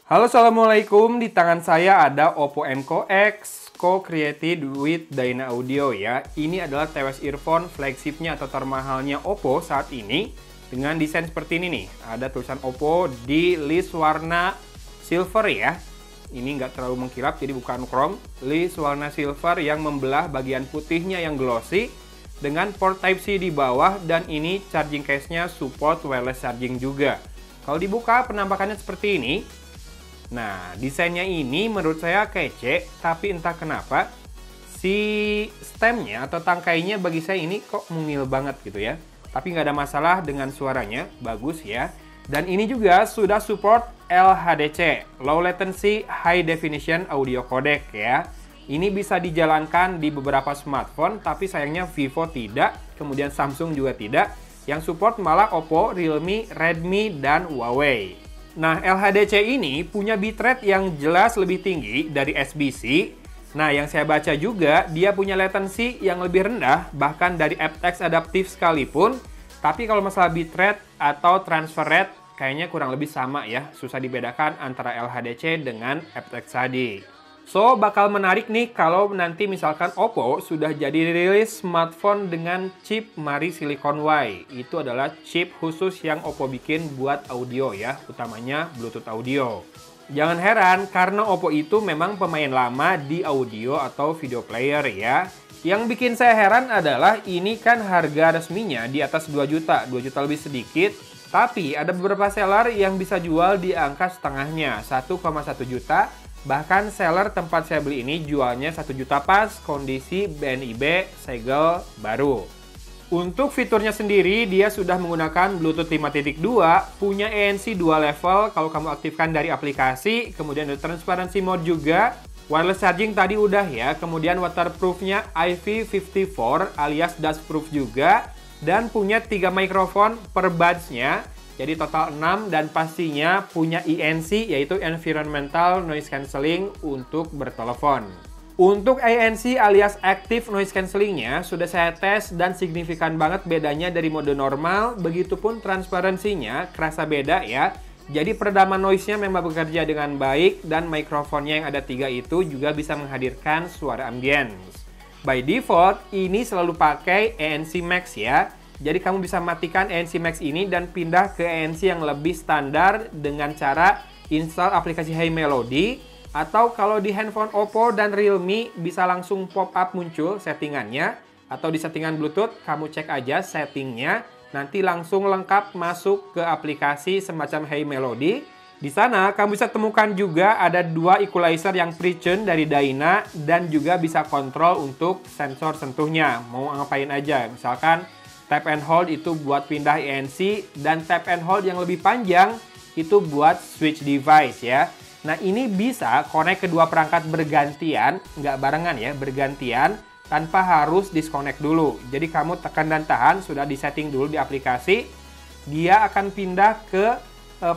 Halo, assalamualaikum. Di tangan saya ada Oppo Enco X co-created with Dynaudio ya. Ini adalah TWS earphone flagshipnya atau termahalnya Oppo saat ini dengan desain seperti ini nih. Ada tulisan Oppo di list warna silver ya. Ini nggak terlalu mengkilap jadi bukan chrome. List warna silver yang membelah bagian putihnya yang glossy dengan port Type-C di bawah, dan ini charging case-nya support wireless charging juga. Kalau dibuka penampakannya seperti ini. Nah, desainnya ini menurut saya kece, tapi entah kenapa si stemnya atau tangkainya bagi saya ini kok mungil banget gitu ya. Tapi nggak ada masalah dengan suaranya, bagus ya. Dan ini juga sudah support LHDC, Low Latency High Definition Audio Codec ya. Ini bisa dijalankan di beberapa smartphone, tapi sayangnya Vivo tidak, kemudian Samsung juga tidak. Yang support malah Oppo, Realme, Redmi, dan Huawei. Nah, LHDC ini punya bitrate yang jelas lebih tinggi dari SBC. Nah, yang saya baca juga, dia punya latency yang lebih rendah, bahkan dari aptX adaptif sekalipun. Tapi kalau masalah bitrate atau transfer rate, kayaknya kurang lebih sama ya. Susah dibedakan antara LHDC dengan aptX tadi. So, bakal menarik nih kalau nanti misalkan Oppo sudah jadi rilis smartphone dengan chip Mari Silicon Y. Itu adalah chip khusus yang Oppo bikin buat audio ya, utamanya Bluetooth audio. Jangan heran karena Oppo itu memang pemain lama di audio atau video player ya. Yang bikin saya heran adalah ini kan harga resminya di atas 2 juta lebih sedikit. Tapi ada beberapa seller yang bisa jual di angka setengahnya, 1,1 juta. Bahkan seller tempat saya beli ini jualnya 1 juta pas, kondisi BNIB segel baru. Untuk fiturnya sendiri, dia sudah menggunakan Bluetooth 5.2, punya ANC 2 level kalau kamu aktifkan dari aplikasi, kemudian ada transparency mode juga, wireless charging tadi udah ya, kemudian waterproofnya IP54 alias dustproof juga, dan punya 3 mikrofon per buds-nya. Jadi total 6 dan pastinya punya ANC yaitu Environmental Noise Cancelling untuk bertelepon. Untuk ANC alias Active Noise Cancellingnya sudah saya tes dan signifikan banget bedanya dari mode normal, begitupun transparansinya kerasa beda ya. Jadi peredaman noise-nya memang bekerja dengan baik dan mikrofonnya yang ada 3 itu juga bisa menghadirkan suara ambience. By default ini selalu pakai ANC Max ya. Jadi kamu bisa matikan ANC Max ini dan pindah ke ANC yang lebih standar dengan cara install aplikasi Hey Melody, atau kalau di handphone Oppo dan Realme bisa langsung pop-up muncul settingannya, atau di settingan Bluetooth kamu cek aja settingnya, nanti langsung lengkap masuk ke aplikasi semacam Hey Melody. Di sana kamu bisa temukan juga ada 2 equalizer yang pre-tune dari Dyna dan juga bisa kontrol untuk sensor sentuhnya. Mau ngapain aja, misalkan tap and hold itu buat pindah ANC, dan tap and hold yang lebih panjang itu buat switch device ya. Nah, ini bisa connect kedua perangkat bergantian, nggak barengan ya, bergantian tanpa harus disconnect dulu. Jadi kamu tekan dan tahan, sudah disetting dulu di aplikasi, dia akan pindah ke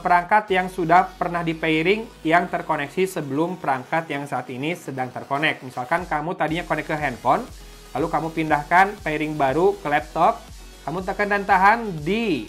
perangkat yang sudah pernah di pairing yang terkoneksi sebelum perangkat yang saat ini sedang terkonek. Misalkan kamu tadinya connect ke handphone, lalu kamu pindahkan pairing baru ke laptop, kamu tekan dan tahan di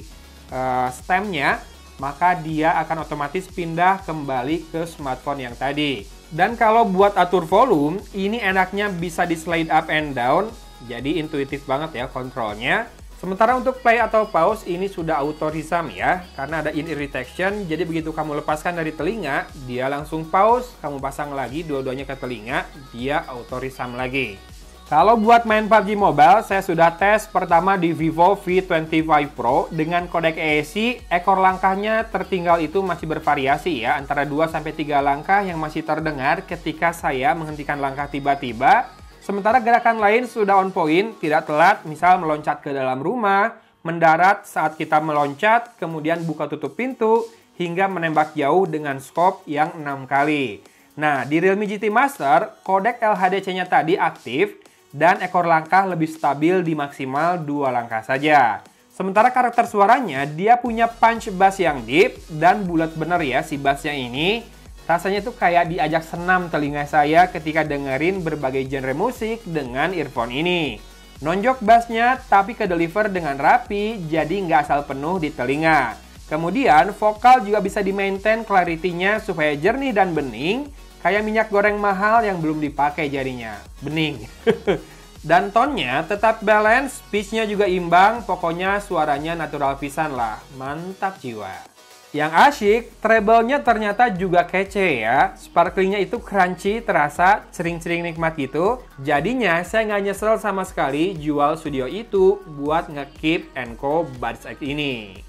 stemnya, maka dia akan otomatis pindah kembali ke smartphone yang tadi. Dan kalau buat atur volume, ini enaknya bisa di slide up and down, jadi intuitif banget ya kontrolnya. Sementara untuk play atau pause ini sudah auto resum ya, karena ada in-ear detection, jadi begitu kamu lepaskan dari telinga, dia langsung pause, kamu pasang lagi dua-duanya ke telinga, dia auto resum lagi. Kalau buat main PUBG Mobile, saya sudah tes pertama di Vivo V25 Pro dengan kodek AAC, ekor langkahnya tertinggal itu masih bervariasi ya, antara 2-3 langkah yang masih terdengar ketika saya menghentikan langkah tiba-tiba. Sementara gerakan lain sudah on point, tidak telat, misal meloncat ke dalam rumah, mendarat saat kita meloncat, kemudian buka tutup pintu, hingga menembak jauh dengan scope yang 6 kali. Nah, di Realme GT Master, kodek LHDC-nya tadi aktif, dan ekor langkah lebih stabil di maksimal 2 langkah saja. Sementara karakter suaranya, dia punya punch bass yang deep dan bulat bener ya si bassnya ini. Rasanya tuh kayak diajak senam telinga saya ketika dengerin berbagai genre musik dengan earphone ini. Nonjok bassnya tapi ke deliver dengan rapi, jadi nggak asal penuh di telinga. Kemudian, vokal juga bisa di-maintain clarity-nya supaya jernih dan bening, kayak minyak goreng mahal yang belum dipakai jadinya. Bening. Dan tone-nya tetap balance, pitch-nya juga imbang, pokoknya suaranya natural pisan lah. Mantap jiwa. Yang asyik, treble-nya ternyata juga kece ya. Sparkling-nya itu crunchy, terasa sering-sering nikmat gitu. Jadinya saya nggak nyesel sama sekali jual studio itu buat nge-keep Enco Buds X ini.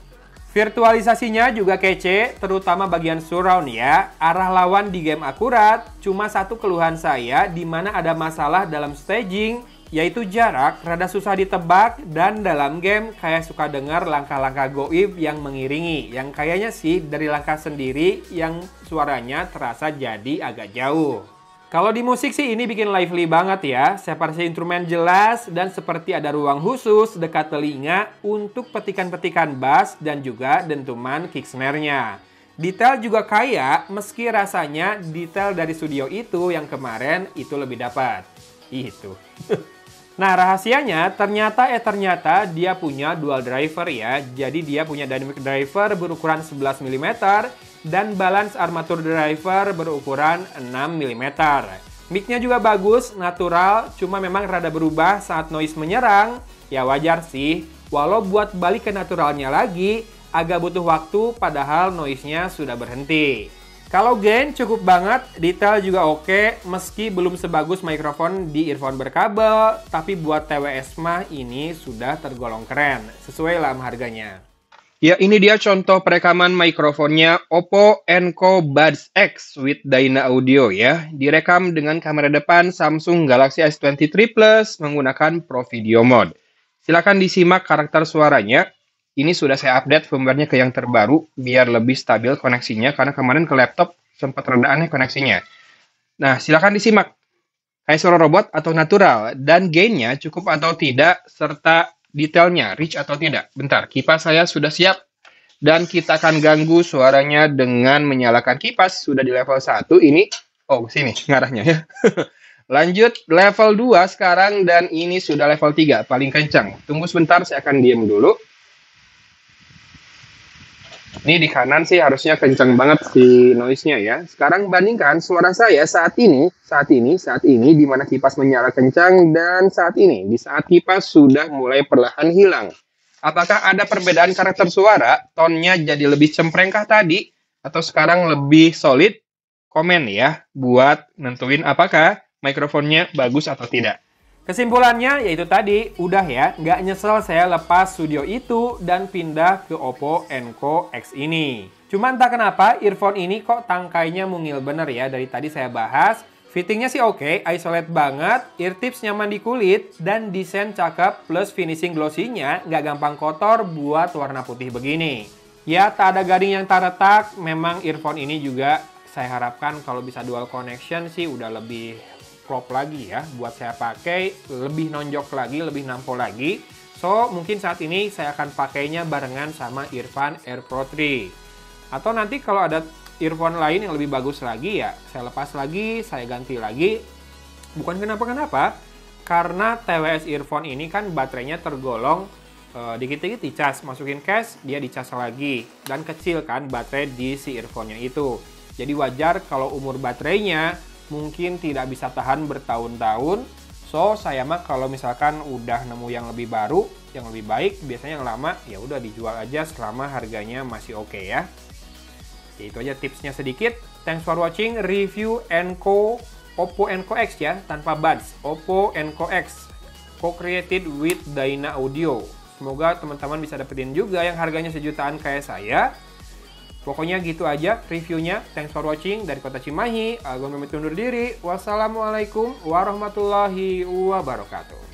Virtualisasinya juga kece, terutama bagian surround ya. Arah lawan di game akurat, cuma satu keluhan saya di mana ada masalah dalam staging, yaitu jarak rada susah ditebak dan dalam game kayak suka dengar langkah-langkah goib yang mengiringi. Yang kayaknya sih dari langkah sendiri yang suaranya terasa jadi agak jauh. Kalau di musik sih ini bikin lively banget ya. Separasi instrumen jelas dan seperti ada ruang khusus dekat telinga untuk petikan-petikan bass dan juga dentuman kick snare-nya. Detail juga kaya meski rasanya detail dari studio itu yang kemarin itu lebih dapat. Itu. Nah, rahasianya ternyata dia punya dual driver ya. Jadi dia punya dynamic driver berukuran 11 mm dan balance armature driver berukuran 6 mm. Mic-nya juga bagus, natural, cuma memang rada berubah saat noise menyerang. Ya wajar sih, walau buat balik ke naturalnya lagi agak butuh waktu padahal noise-nya sudah berhenti. Kalau gain cukup banget, detail juga oke, meski belum sebagus mikrofon di earphone berkabel, tapi buat TWS mah ini sudah tergolong keren, sesuai lah harganya. Ya, ini dia contoh perekaman mikrofonnya Oppo Enco Buds X with Dynaudio ya. Direkam dengan kamera depan Samsung Galaxy S23 Plus menggunakan Pro Video Mode. Silakan disimak karakter suaranya. Ini sudah saya update firmware-nya ke yang terbaru biar lebih stabil koneksinya karena kemarin ke laptop sempat rada aneh koneksinya. Nah, silakan disimak. Kayak suara robot atau natural dan gain-nya cukup atau tidak serta detailnya rich atau tidak. Bentar, kipas saya sudah siap dan kita akan ganggu suaranya dengan menyalakan kipas. Sudah di level 1 ini. Oh, sini ngarahnya ya. Lanjut level 2 sekarang dan ini sudah level 3 paling kencang. Tunggu sebentar, saya akan diam dulu. Ini di kanan sih harusnya kencang banget si noise-nya ya. Sekarang bandingkan suara saya saat ini di mana kipas menyala kencang dan saat ini di saat kipas sudah mulai perlahan hilang. Apakah ada perbedaan karakter suara? Tone-nya jadi lebih cemprengkah tadi atau sekarang lebih solid? Komen ya buat nentuin apakah mikrofonnya bagus atau tidak. Kesimpulannya yaitu tadi, udah ya, nggak nyesel saya lepas studio itu dan pindah ke Oppo Enco X ini. Cuma entah kenapa earphone ini kok tangkainya mungil bener ya dari tadi saya bahas. Fittingnya sih oke, isolate banget, ear tips nyaman di kulit, dan desain cakep plus finishing glossy-nya nggak gampang kotor buat warna putih begini. Ya, tak ada garing yang tak retak, memang earphone ini juga saya harapkan kalau bisa dual connection sih udah lebih prop lagi ya, buat saya pakai lebih nonjok lagi, lebih nampol lagi. So, mungkin saat ini saya akan pakainya barengan sama earphone AirPro 3. Atau nanti kalau ada earphone lain yang lebih bagus lagi ya, saya lepas lagi, saya ganti lagi. Bukan kenapa-kenapa, karena TWS earphone ini kan baterainya tergolong dikit-dikit dicas, masukin case, dia dicas lagi. Dan kecil kan baterai di si earphone-nya itu. Jadi wajar kalau umur baterainya mungkin tidak bisa tahan bertahun-tahun. So, saya mah kalau misalkan udah nemu yang lebih baru, yang lebih baik, biasanya yang lama ya udah dijual aja selama harganya masih oke ya. Itu aja tipsnya sedikit. Thanks for watching review Oppo Enco X ya, tanpa buds. Oppo Enco X co-created with Dynaudio. Semoga teman-teman bisa dapetin juga yang harganya sejutaan kayak saya. Pokoknya gitu aja reviewnya. Thanks for watching dari Kota Cimahi. Agung pamit undur diri. Wassalamualaikum warahmatullahi wabarakatuh.